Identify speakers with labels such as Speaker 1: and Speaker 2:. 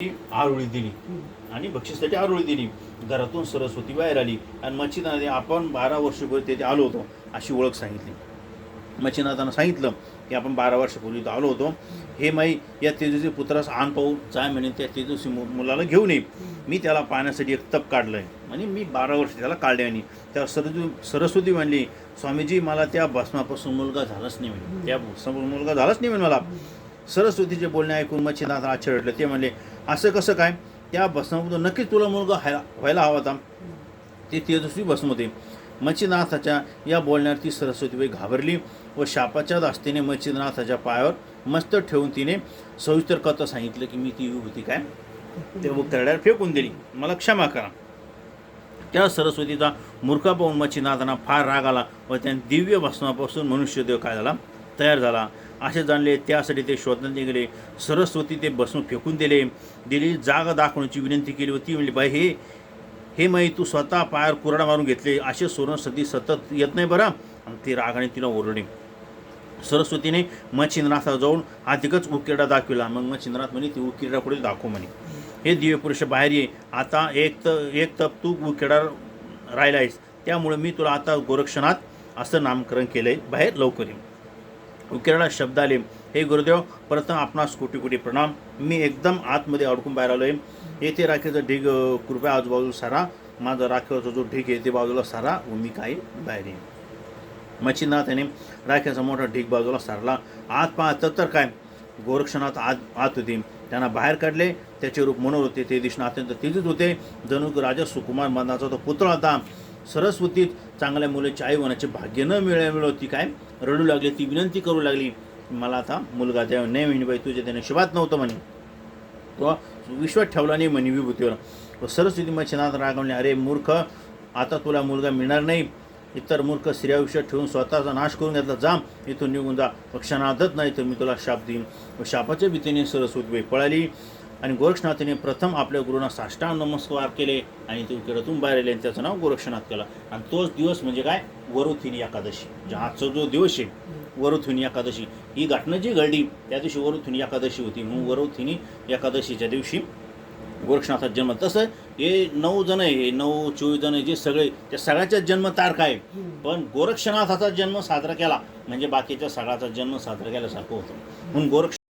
Speaker 1: आरोळी दिली आणि बक्षिसासाठी आरोळी दिली. घरातून सरस्वती बाहेर आली आणि मच्छिंद्रनाथ आपण 12 वर्षापूर्वी तेथे आलो होतो अशी ओळख सांगितली. मच्छिंद्रनाथांना सांगितलं की आपण 12 वर्षापूर्वी इथं आलो होतो. हे माई या तेजस्वी पुत्रास आण पाहून जाय म्हणे त्या तेजस्वी मुलाला घेऊन ये. मी त्याला पाहण्यासाठी एक तप काढलं आहे म्हणजे मी 12 वर्ष त्याला काढले. आणि त्या सरस्वती म्हणली, स्वामीजी मला त्या भस्मापासून मुलगा झालाच नाही म्हणे, त्या मुलगा झालाच नाही म्हणे मला. सरस्वतीचे बोलणे ऐकून मच्छिंद्रनाथ आश्चर्यले. ते म्हणले, असं कसं काय? त्या भस्मामधून नक्कीच तुला मुलगा व्हायला हवा होता. ते तेजस्वी भस्म होते. मच्छिंद्रनाथाच्या या बोलण्यावरती सरस्वतीबाई घाबरली व शापाच्या दास्तीने मच्छिंद्रनाथाच्या पायावर मस्त ठेवून तिने सविस्तर कथा सांगितलं की मी ती विभूती काय ते उतरड्यावर फेकून दिली, मला क्षमा करा. त्या सरस्वतीचा मूर्खा पाहून मच्छिंद्रनाथांना फार राग आला व त्याने दिव्य भस्मापासून मनुष्यदेव काय झाला तयार झाला असे जाणले. त्यासाठी ते शोधण्यात गेले. सरस्वती ते भस्म फेकून दिली जागा दाखवण्याची विनंती केली व ती म्हणली, बाई हे माई तू स्वतः पायावर कुऱ्हाड मारून घेतले असे सोनं सती सतत येत नाही बरं. आणि ती रागाने तिला ओरडली. सरस्वतीने मच्छिंद्रनाथाजवळ जाऊन अधिकच उकिरडा दाखविला. मग मच्छिंद्रनाथ म्हणे ती उकिरडा पुढे दाखव म्हणे. हे दिव्य पुरुष बाहेर ये, आता एक तप तू उकिरडा राहिला आहेस, त्यामुळे मी तुला आता गोरक्षनाथ असं नामकरण केलंय, बाहेर लवकर ये. उकिरडा शब्द आले, हे गुरुदेव प्रथम आपणास कोटी कोटी प्रणाम. मी एकदम आतमध्ये अडकून बाहेर आलो आहे. येथे राखेचा ढीग कृपया आजूबाजूला सारा, माझा राखेचा जो ढीग आहे ते बाजूला सारा व मी काही बाहेर येईन. मच्छिंद्रनाथाने राखेचा मोठा ढीग बाजूला सारला. आत पाहत तर काय गोरक्षनाथ आत होते. त्यांना बाहेर काढले. त्याचे रूप मनोहर होते. ते दिसणं अत्यंत तेजीत होते, जणू राजा सुकुमार मनाचा तो पुत्र होता. सरस्वतीत चांगल्या मुलीची आई होण्याचे भाग्य न मिळवलं. ती काय रडू लागली. ती विनंती करू लागली, मला आता मुलगा द्या. नाही म्हणे बाई, तुझ्या त्याने शिवात नव्हतं म्हणे, तो विश्वास ठेवला नाही म्हणे विभूतीवर. सरस्वती मच्छिंद्रनाथ रागवणे, अरे मूर्ख, आता तुला मुलगा मिळणार नाही. इतर मूर्ख स्त्रिया विश्वास ठेवून स्वतःचा नाश करून घेतला. जा इथून निघून जा, क्षणार्धच नाही तर मी तुला शाप देईन. व शापाच्या भीतीने सरस्वतीबाई पळाली. आणि गोरक्षनाथाने प्रथम आपल्या गुरुंना साष्टांग नमस्कार केले आणि ते उकिरड्यातून बाहेर आले आणि त्याचं नाव गोरक्षनाथ केलं. आणि तोच दिवस म्हणजे काय, वरुथिनी एकादशी. आजचा जो दिवस आहे वरुथिनी एकादशी, ही घटना जी घडली त्या दिवशी वरुथिनी एकादशी होती. म्हणून वरुथिनी एकादशीच्या दिवशी गोरक्षनाथाचा जन्म. तसं हे 9 जण आहे, हे 9-24 जण आहे जे सगळे, त्या सगळ्याचा जन्म तारखा आहे. पण गोरक्षनाथाचा जन्म साजरा केला म्हणजे बाकीच्या सगळ्याचा जन्म साजरा केल्यासारखं होतं. म्हणून